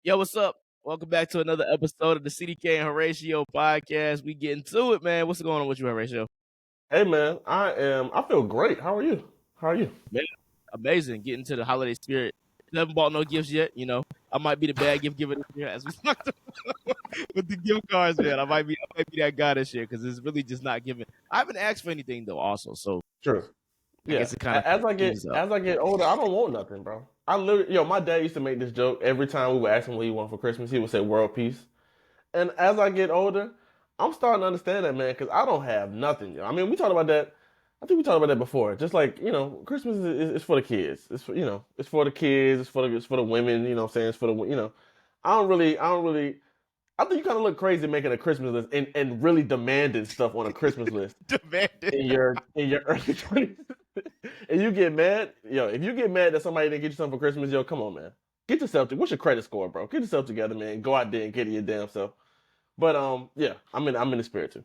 Yo, what's up? Welcome back to another episode of the CDK Horatio podcast. We getting to it, man. What's going on with you, Horatio? Hey man, I feel great. How are you? How are you? Man, amazing. Getting to the holiday spirit. Haven't bought no gifts yet. I might be the bad gift giver this year, as we talked about with the gift cards, man. I might be that guy this year because it's really just not giving. I haven't asked for anything though, also, so Sure. I Yeah. guess it kind of As I get evens up. as I get older, I don't want nothing, bro. I literally, my dad used to make this joke every time we would ask him what he wanted for Christmas. He would say world peace. And as I get older, I'm starting to understand that, man, because I don't have nothing. I mean, we talked about that. I think we talked about that before. Just like Christmas is for the kids. It's for it's for the kids. It's for the women. You know what I'm saying? It's for the I don't really. I think you kind of look crazy making a Christmas list and really demanding stuff on a Christmas list Demanded. in your early 20s. And you get mad, if you get mad that somebody didn't get you something for Christmas, come on, man. Get yourself to what's your credit score, bro? Get yourself together, man. Go out there and get it your damn self. But yeah, I'm in the spirit too.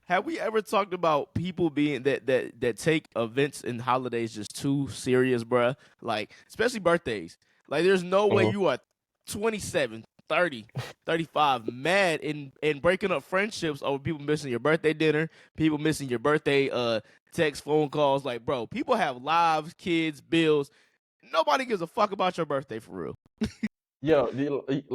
Have we ever talked about people being that take events and holidays just too serious, bruh? Like, especially birthdays. Like, there's no way Mhm. you are 27, 30, 35, mad and breaking up friendships over people missing your birthday dinner, people missing your birthday text, phone calls. Like, bro, people have lives, kids, bills. Nobody gives a fuck about your birthday for real. Yeah,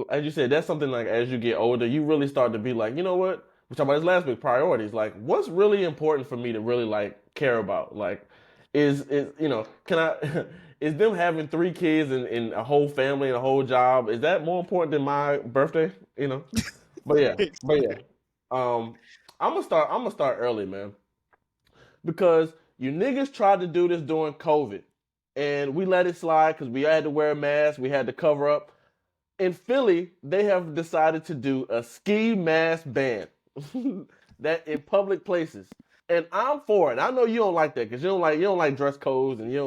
as you said, that's something like as you get older, you really start to be like, you know what? We talked about this last week, priorities. Like, what's really important for me to really like care about? Like, is can I is them having three kids and a whole family and a whole job? Is that more important than my birthday? But yeah, but yeah. Um, I'm gonna start early, man, because you niggas tried to do this during COVID, and we let it slide because we had to wear a mask, we had to cover up. In Philly, they have decided to do a ski mask ban that in public places. And I'm for it. I know you don't like that because you don't like dress codes and you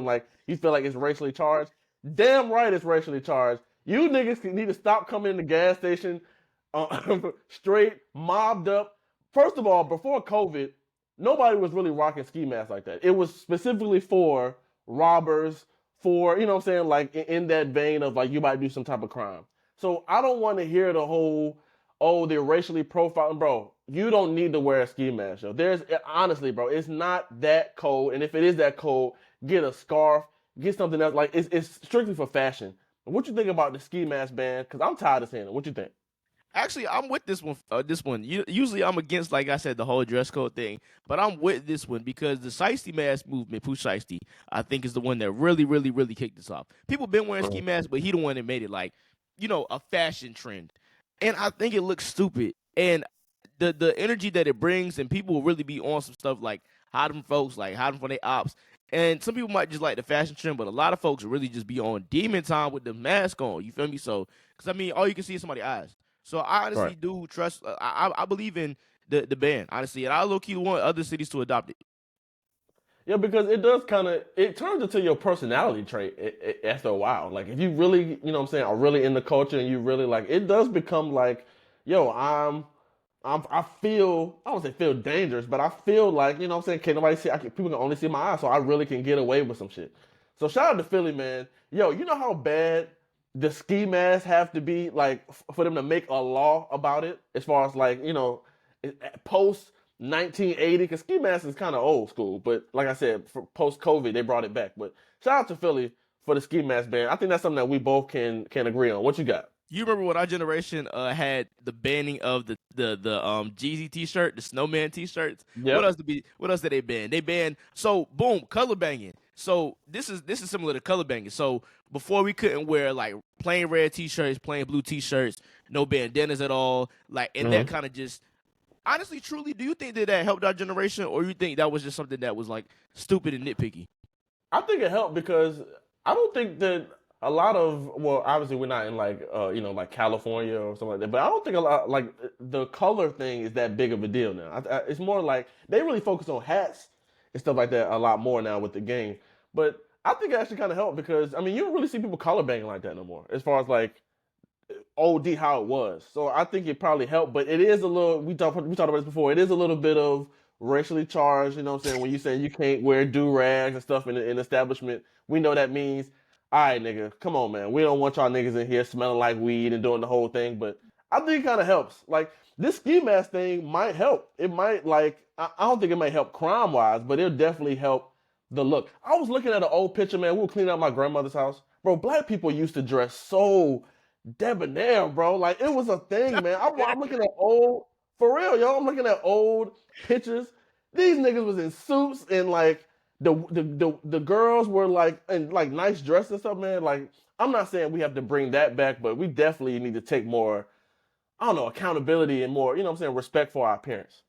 feel like it's racially charged. Damn right it's racially charged. You niggas need to stop coming in the gas station straight mobbed up. First of all, before COVID, nobody was really rocking ski masks like that. It was specifically for robbers, for what I'm saying, like in that vein of like you might do some type of crime. So I don't want to hear the whole, oh, they're racially profiling, bro. You don't need to wear a ski mask, yo. There's honestly, bro, it's not that cold, and if it is that cold, get a scarf, get something else. Like it's strictly for fashion. What you think about the ski mask ban? Because I'm tired of saying it. What you think? Actually, I'm with this one. Usually, I'm against, like I said, the whole dress code thing, but I'm with this one because the Shiesty mask movement, Pooh Shiesty, I think is the one that really, really, really kicked this off. People been wearing ski Mhm. masks, but he the one that made it like, a fashion trend, and I think it looks stupid. And the energy that it brings, and people will really be on some stuff like hiding from folks, like hiding from their ops. And some people might just like the fashion trend, but a lot of folks will really just be on demon time with the mask on. You feel me? So, because I mean, all you can see is somebody's eyes. So I Right. honestly do trust. I believe in the ban, honestly, and I low key want other cities to adopt it. Yeah, because it does it turns into your personality trait after a while. Like if you really, what I'm saying, are really in the culture and you really like, it does become like, yo, I feel, I don't say feel dangerous, but I feel like, what I'm saying, can nobody see, people can only see my eyes, so I really can get away with some shit. So shout out to Philly, man. Yo, you know how bad the ski masks have to be, like, for them to make a law about it, as far as like, post 1980, because ski mask is kind of old school, but like I said, for post COVID, they brought it back. But shout out to Philly for the ski mask ban. I think that's something that we both can agree on. What you got? You remember when our generation had the banning of the Jeezy T-shirt, the Snowman T-shirts? Yep. What else did they ban? They banned, so boom, color banging. So this is similar to color banging. So before we couldn't wear like plain red T-shirts, plain blue T-shirts, no bandanas at all. Like, and that Mhm. kind of just honestly, truly, do you think that helped our generation, or you think that was just something that was like stupid and nitpicky? I think it helped because I don't think that a lot of, well, obviously we're not in like like California or something like that, but I don't think a lot, like, the color thing is that big of a deal now. It's more like they really focus on hats and stuff like that a lot more now with the game. But I think it actually kind of helped because I mean you don't really see people color banging like that no more, as far as like OD how it was. So I think it probably helped, but it is a little. We talked about this before. It is a little bit of racially charged. You know what I'm saying? When you say you can't wear do rags and stuff in an establishment, we know that means all right, nigga, come on, man. We don't want y'all niggas in here smelling like weed and doing the whole thing, but I think it kind of helps. Like this ski mask thing might help. It might I don't think it might help crime wise, but it'll definitely help the look. I was looking at an old picture, man. We were cleaning out my grandmother's house, bro. Black people used to dress so debonair, bro. Like it was a thing, man. I'm looking at old, for real, yo. I'm looking at old pictures. These niggas was in suits and like the girls were like in like nice dresses and stuff, man. Like I'm not saying we have to bring that back, but we definitely need to take more, I don't know, accountability and more, you know what I'm saying, respect for our parents.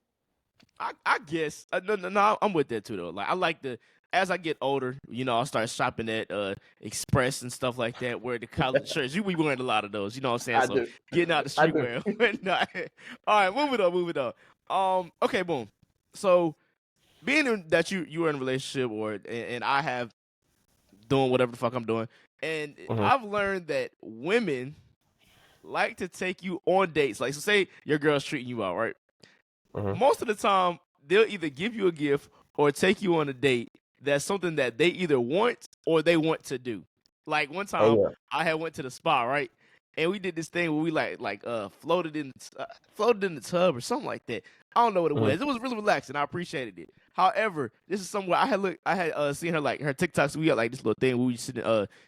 I guess no, I'm with that too though. Like I like the as I get older, I'll start shopping at Express and stuff like that. Where the college shirts, you be wearing a lot of those. You know what I'm saying? I So do. getting out the I do. streetwear. Nah. All right, moving on. Okay, boom. So being that you were in a relationship and I have doing whatever the fuck I'm doing, and Mhm. I've learned that women like to take you on dates. Like, so say your girl's treating you out, right? Mhm. Most of the time they'll either give you a gift or take you on a date that's something that they either want or they want to do. Like one Oh time yeah. I had went to the spa, right? And we did this thing where we floated in the tub or something like that. I don't know what it Mhm. was. It was really relaxing. I appreciated it. However, this is somewhere I had seen her like her TikToks. We got like this little thing where we send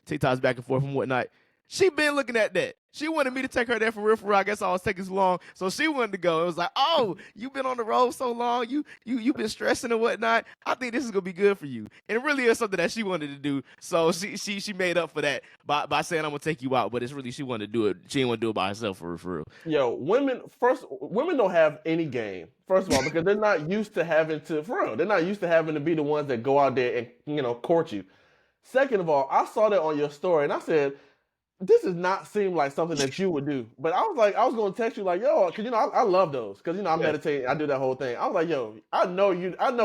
TikToks back and forth and whatnot. She been looking at that. She wanted me to take her there for real, for real. I guess I was taking so long, so she wanted to go. It was like, oh, you been on the road so long, you been stressing and whatnot. I think this is gonna be good for you, and it really is something that she wanted to do. So she made up for that by saying I'm gonna take you out, but it's really she wanted to do it. She didn't want to do it by herself for real. Yo, women don't have any game. First of all, because they're not used to having to, for real, they're not used to having to be the ones that go out there and court you. Second of all, I saw that on your story and I said, this does not seem like something that you would do. But I was like, I was going to text you like, yo, because I love those. Because I Yeah. meditate, I do that whole thing. I was like, yo, I know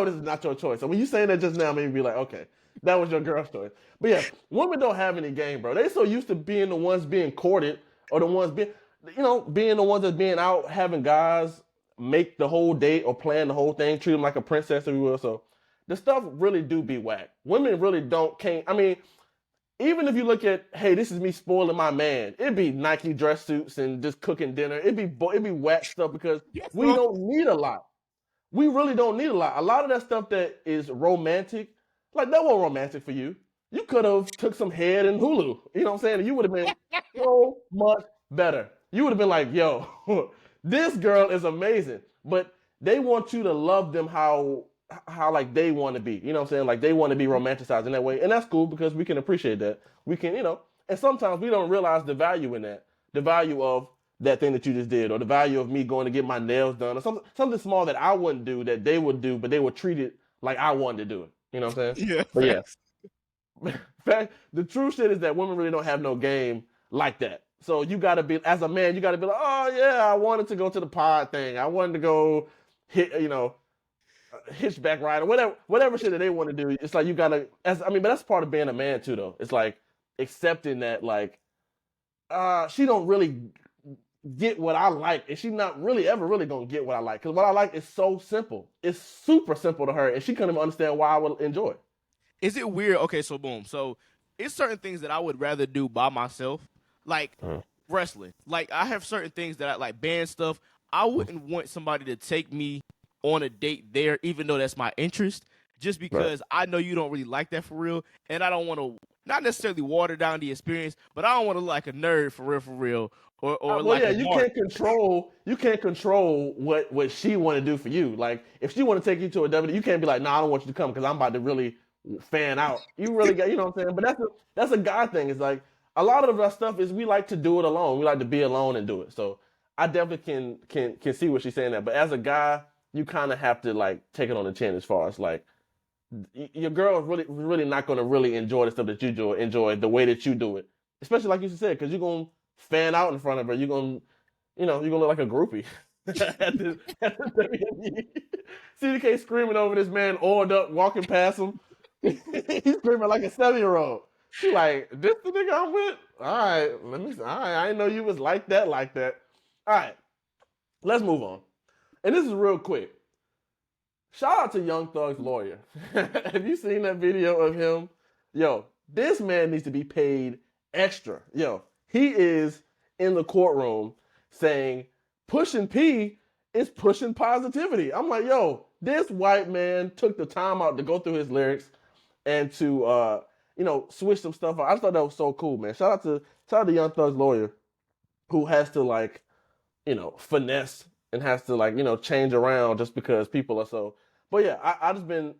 this is not your choice. So when you saying that just now, made me be like, okay, that was your girl's choice. But yeah, women don't have any game, bro. They so used to being the ones being courted or the ones being the ones that's being out having guys make the whole date or plan the whole thing, treat them like a princess, if you will. So the stuff really do be whack. Women really can't. I mean, even if you look at, hey, this is me spoiling my man, it'd be Nike dress suits and just cooking dinner. It'd be whack stuff because Yes, we bro. don't need a lot. We really don't need a lot. A lot of that stuff that is romantic, like that wasn't romantic for you. You could have took some head in Hulu. You know what I'm saying? You would have been so much better. You would have been like, yo, this girl is amazing. But they want you to love them how like they want to be. You know what I'm saying? Like they want to be romanticized in that way. And that's cool because we can appreciate that. We can, and sometimes we don't realize the value in that. The value of that thing that you just did, or the value of me going to get my nails done, or something small that I wouldn't do that they would do, but they would treat it like I wanted to do it. You know what I'm saying? Yeah, But yeah, facts. fact, the true shit is that women really don't have no game like that. So you gotta be, as a man, you gotta be like, oh yeah, I wanted to go to the pod thing. I wanted to go hit, hitchback ride or whatever shit that they want to do. It's like you gotta, but that's part of being a man too, though. It's like accepting that, like, she don't really get what I like, and she's not really ever really gonna get what I like. Because what I like is so simple. It's super simple to her, and she couldn't even understand why I would enjoy it. Is it weird? Okay, so boom. So it's certain things that I would rather do by myself, like wrestling. Like I have certain things that I like band stuff. I wouldn't want somebody to take me on a date there, even though that's my interest, just Right. because I know you don't really like that for real, and I don't want to not necessarily water down the experience, but I don't want to look like a nerd for real, or Well, like yeah, a mark. you can't control what she want to do for you. Like if she want to take you to a W, you can't be like, nah, I don't want you to come because I'm about to really fan out. You really got, you know what I'm saying? But that's a guy thing. It's like a lot of that stuff is we like to do it alone. We like to be alone and do it. So I definitely can see what she's saying there. But as a guy, you kind of have to like take it on the chin as far as like your girl is really not going to really enjoy the stuff that you enjoy the way that you do it. Especially like you said, because you're gonna fan out in front of her. You're gonna look like a groupie at the WWE. CDK screaming over this man, oiled up, walking past him. He's screaming like a 7-year-old. She like, this the nigga I'm with? All right, let me. All right, I didn't know you was like that, like that. All right, let's move on. And this is real quick. Shout out to Young Thug's lawyer. Have you seen that video of him? Yo, this man needs to be paid extra. He is in the courtroom saying pushing P is pushing positivity. I'm like, yo, this white man took the time out to go through his lyrics and to switch some stuff out. I just thought that was so cool, man. Shout out to Young Thug's lawyer who has to finesse and has to change around just because people are so. But yeah, I just been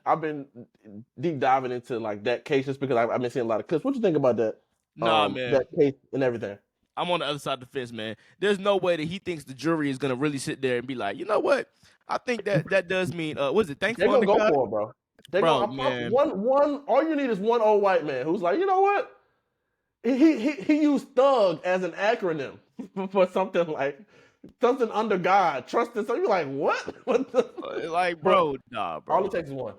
I've been deep diving into that case just because I've been seeing a lot of clips. What you think about that? Nah, man. That case and everything. I'm on the other side of the fence, man. There's no way that he thinks the jury is gonna really sit there and be like, you know what? I think that does mean what is it? They're Thankful gonna unto go God, for it, bro. They're bro, gonna man. one. All you need is one old white man who's like, you know what? He used thug as an acronym for something under God, trusting. So you're like, what? What the? Like, But bro, nah, all bro. it takes is one.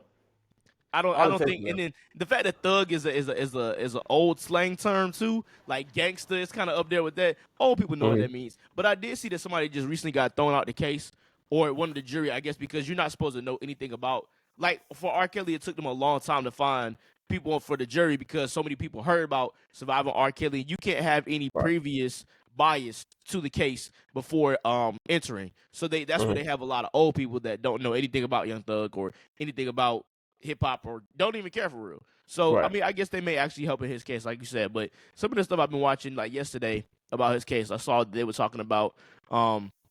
I All it don't takes think, is and one. then the fact that thug is a old slang term too, like gangster is kind of up there with that. Old people know what Mm-hmm. that means. But I did see that somebody just recently got thrown out the case, or one of the jury, I guess, because you're not supposed to know anything about. Like for R. Kelly, it took them a long time to find people for the jury because so many people heard about surviving R. Kelly. You can't have any Right. previous bias to the case before entering. So that's where Mm-hmm. they have a lot of old people that don't know anything about Young Thug or anything about hip hop or don't even care for real. So I Right. mean, I guess they may actually help in his case, like you said. But some of the stuff I've been watching, like yesterday about his case, I saw they were talking about.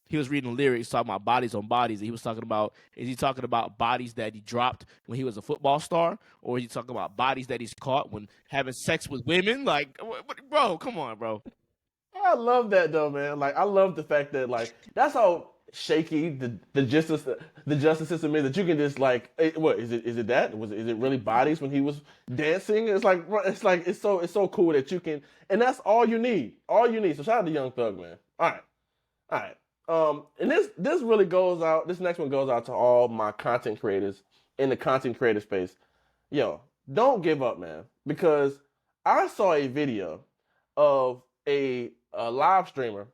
He was reading lyrics talking about bodies on bodies, and he was talking about is he talking about bodies that he dropped when he was a football star, or is he talking about bodies that he's caught when having sex with women? Like, bro, come on, bro. I love that though, man. I love the fact that that's how shaky the justice system is that you can just what is it that is it really bodies when he was dancing? It's like bro, it's so cool that you can, and that's all you need. So shout out to Young Thug, man. All right. And this really goes out. This next one goes out to all my content creators in the content creator space. Yo, don't give up, man, because I saw a video of a live streamer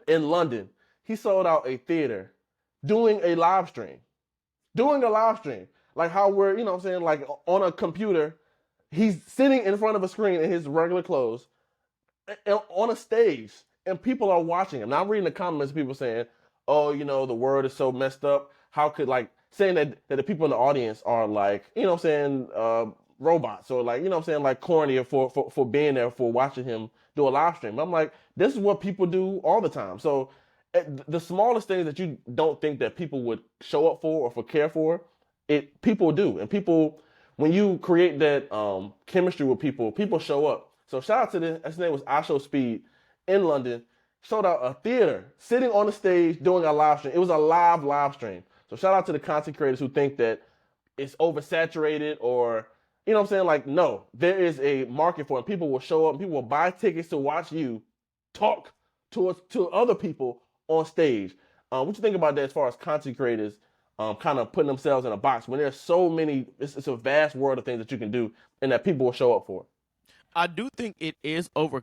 in London. He sold out a theater doing a live stream. Doing a live stream. Like how we're, what I'm saying, like on a computer. He's sitting in front of a screen in his regular clothes on a stage, and people are watching him. Now I'm reading the comments, people saying, "Oh, the world is so messed up. How could saying that the people in the audience are robots or like corny for being there for watching him do a live stream." I'm like, this is what people do all the time. So the smallest things that you don't think that people would show up for or for care for, it people do, and people when you create that chemistry with people show up. So shout out to this. His name was Asho Speed in London. Showed out a theater, sitting on the stage doing a live stream. It was a live stream. So shout out to the content creators who think that it's oversaturated or what I'm saying? Like, no, there is a market for it. People will show up and people will buy tickets to watch you talk to other people on stage. What you think about that as far as content creators kind of putting themselves in a box when there's so many, it's a vast world of things that you can do and that people will show up for? I do think it is over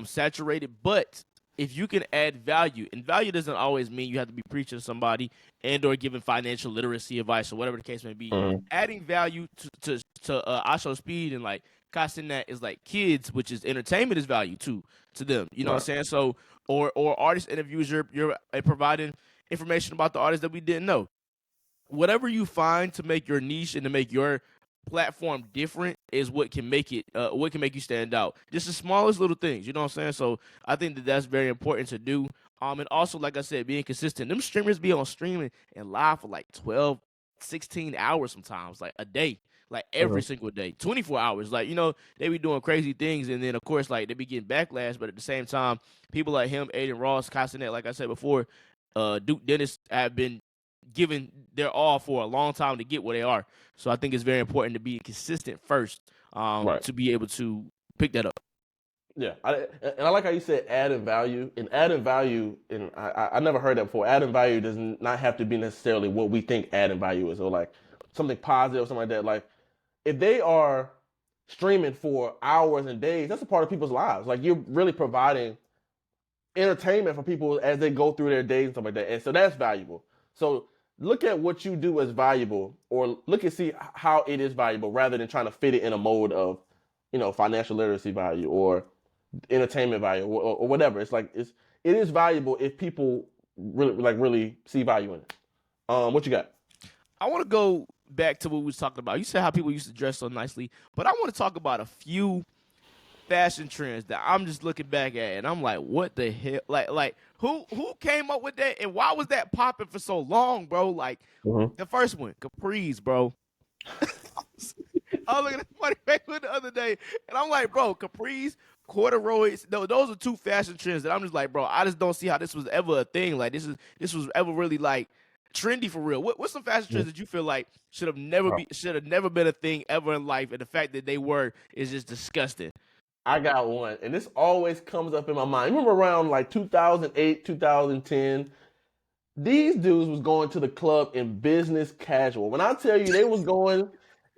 saturated, but if you can add value, and value doesn't always mean you have to be preaching to somebody and or giving financial literacy advice or whatever the case may be. Mm-hmm. Adding value to Asho Speed and like casting that is like kids, which is entertainment is value too to them. You know what Right. I'm saying? So or artist interviews, you're providing information about the artist that we didn't know. Whatever you find to make your niche and to make your platform different is what can make you stand out. Just the smallest little things, you know what I'm saying? So I think that that's very important to do. And also, like I said, being consistent. Them streamers be on streaming and live for like 12, 16 hours sometimes, like a day, like every Mm-hmm. single day, 24 hours. Like, they be doing crazy things. And then, of course, like they be getting backlash. But at the same time, people like him, Aiden Ross, Castanet, like I said before, Duke Dennis have been giving their all for a long time to get where they are. So I think it's very important to be consistent first Right. to be able to pick that up. Yeah, and I like how you said adding value. And adding value, and I never heard that before. Adding value does not have to be necessarily what we think adding value is, or like something positive, something like that. Like if they are streaming for hours and days, that's a part of people's lives. Like you're really providing entertainment for people as they go through their days and stuff like that. And so that's valuable. So look at what you do as valuable, or look and see how it is valuable, rather than trying to fit it in a mold of, financial literacy value or entertainment value, or whatever. It's like it is valuable if people really see value in it. What you got? I want to go back to what we was talking about. You said how people used to dress so nicely, but I want to talk about a few fashion trends that I'm just looking back at and I'm like, what the hell? Like who came up with that and why was that popping for so long, bro? Like Mm-hmm. the first one, capris, bro. I was looking at Funny Facebook the other day, and I'm like, bro, capris, corduroys. No, those are two fashion trends that I'm just like, bro, I just don't see how this was ever a thing. Like this was ever really like trendy for real. What's some fashion trends that you feel like should have never been a thing ever in life, and the fact that they were is just disgusting. I got one, and this always comes up in my mind. Remember around like 2008, 2010, these dudes was going to the club in business casual. When I tell you they was going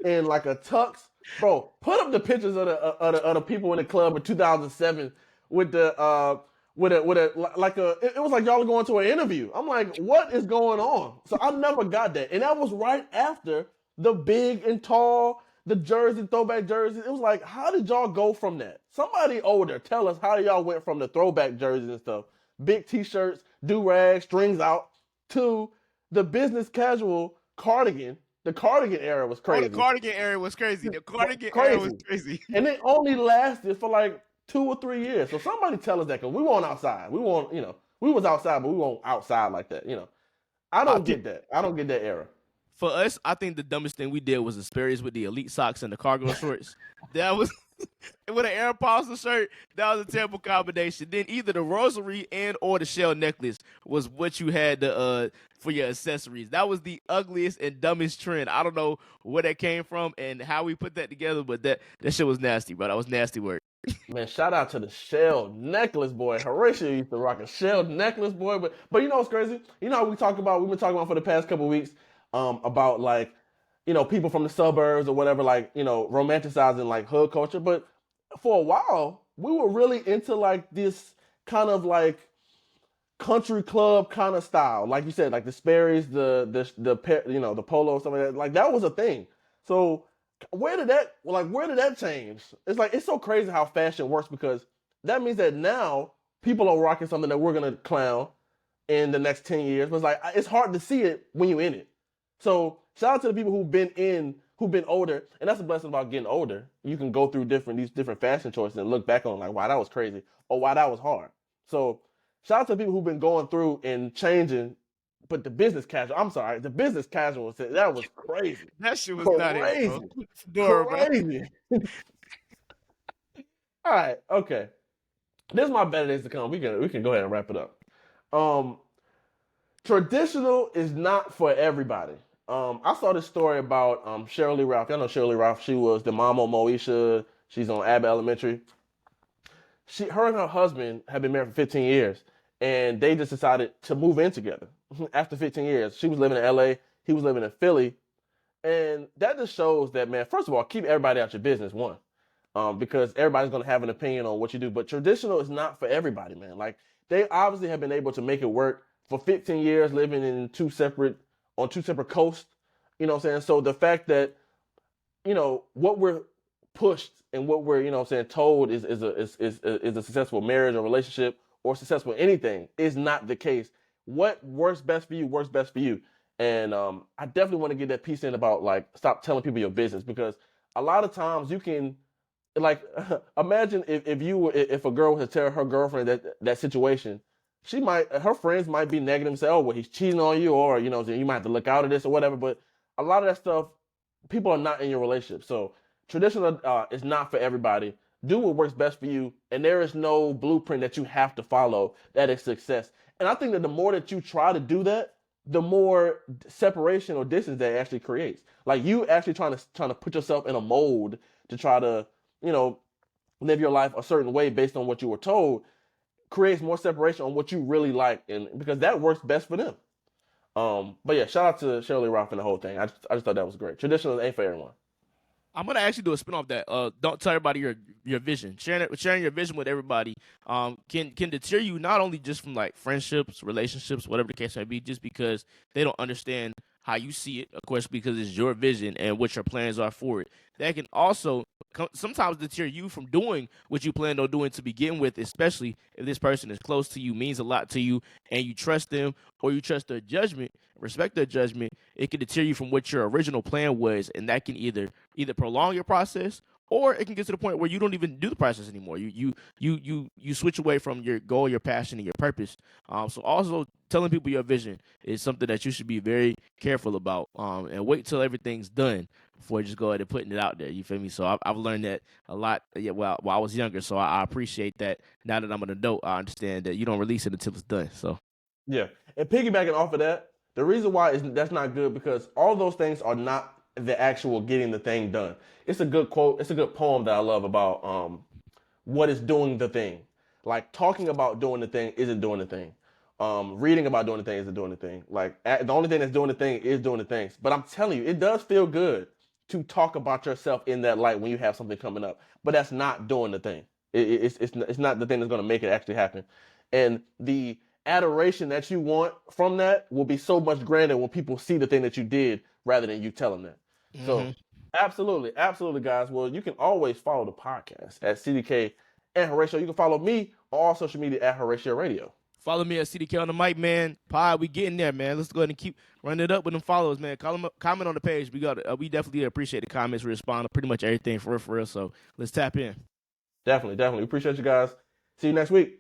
in like a tux, bro, put up the pictures of the people in the club in 2007 with the with a like a it was like y'all going to an interview. I'm like, what is going on? So I never got that, and that was right after the big and tall, the jersey, throwback jerseys. It was like, how did y'all go from that? Somebody older, tell us how y'all went from the throwback jerseys and stuff, big t-shirts, do-rags, strings out, to the business casual cardigan. The cardigan era was Oh, the crazy. cardigan era was crazy. The cardigan era was Crazy. crazy. And it only lasted for like 2 or 3 years. So somebody tell us that, because we weren't outside. We was outside, but we weren't outside like that. I I don't think get that. I don't get that era. for us, I think the dumbest thing we did was the Sperry's with the elite socks and the cargo shorts. That was with an Air Apostle shirt. That was a terrible combination. Then either the rosary and or the shell necklace was what you had to for your accessories. That was the ugliest and dumbest trend. I don't know where that came from and how we put that together, but that shit was nasty, bro. That was nasty work. Man, shout out to the shell necklace boy. Horatio used to rock a shell necklace boy. But you know what's crazy? You know how we've been talking about for the past couple of weeks, about like, people from the suburbs or whatever, like, romanticizing like hood culture. But for a while, we were really into like this kind of like country club kind of style. Like you said, like the Sperry's, the polo, stuff like that. Like that was a thing. So where did that change? It's like, it's so crazy how fashion works, because that means that now people are rocking something that we're gonna clown in the next 10 years. But it's like, it's hard to see it when you're in it. So shout out to the people who've been older, and that's the blessing about getting older. You can go through these different fashion choices and look back on like, wow, that was crazy, or wow, that was hard. So shout out to the people who've been going through and changing. But the business casual, I'm sorry, the business casual, that was crazy. That shit was nutty, bro. Crazy. Fedora, bro. Crazy. All right, okay. This is my better days to come. We can go ahead and wrap it up. Um, Traditional is not for everybody. I saw this story about Shirley Ralph. Y'all know Shirley Ralph. She was the mom of Moesha. She's on Abbott Elementary. Her and her husband have been married for 15 years, and they just decided to move in together after 15 years. She was living in LA. He was living in Philly. And that just shows that, man, first of all, keep everybody out your business, one. Because everybody's going to have an opinion on what you do. But traditional is not for everybody, man. Like, they obviously have been able to make it work for 15 years, living in on two separate coasts. You know what I'm saying? So the fact that, what we're pushed and what we're, told is a successful marriage or relationship or successful anything is not the case. What works best for you works best for you. And I definitely want to get that piece in about like, stop telling people your business, because a lot of times you can, like, imagine if a girl was to tell her girlfriend that situation, her friends might be negative and say, oh, well, he's cheating on you, or you might have to look out of this or whatever. But a lot of that stuff, people are not in your relationship. So traditional is not for everybody. Do what works best for you, and there is no blueprint that you have to follow that is success. And I think that the more that you try to do that, the more separation or distance that actually creates. Like, you actually trying to put yourself in a mold to try to, live your life a certain way based on what you were told, creates more separation on what you really like, and because that works best for them. But yeah, shout out to Shirley Ralph and the whole thing. I just thought that was great. Traditional ain't for everyone. I'm gonna actually do a spin off that. Don't tell everybody your vision. Sharing your vision with everybody can deter you not only just from like friendships, relationships, whatever the case may be, just because they don't understand how you see it. Of course, because it's your vision and what your plans are for it. That can also sometimes deter you from doing what you planned on doing to begin with, especially if this person is close to you, means a lot to you, and you trust them or you trust their judgment, respect their judgment. It can deter you from what your original plan was, and that can either prolong your process or it can get to the point where you don't even do the process anymore. You switch away from your goal, your passion, and your purpose. So also telling people your vision is something that you should be very careful about. And wait till everything's done before you just go ahead and putting it out there. You feel me? So I've learned that a lot. Yeah, while I was younger. So I appreciate that. Now that I'm an adult, I understand that you don't release it until it's done. So Yeah, and piggybacking off of that, the reason why is that's not good because all those things are not the actual getting the thing done. It's a good quote. It's a good poem that I love about what is doing the thing. Like talking about doing the thing isn't doing the thing. Reading about doing the thing isn't doing the thing. Like the only thing that's doing the thing is doing the things. But I'm telling you, it does feel good to talk about yourself in that light when you have something coming up. But that's not doing the thing. It's not the thing that's going to make it actually happen. And the adoration that you want from that will be so much grander when people see the thing that you did rather than you tell them that. So mm-hmm. absolutely, absolutely, guys. Well, you can always follow the podcast at CDK and Horatio. You can follow me on all social media at Horatio Radio. Follow me at CDK on the mic, man. Pod, we getting there, man. Let's go ahead and keep running it up with them followers, man. Comment on the page. We definitely appreciate the comments. We respond to pretty much everything for real. So let's tap in. Definitely, definitely. Appreciate you guys. See you next week.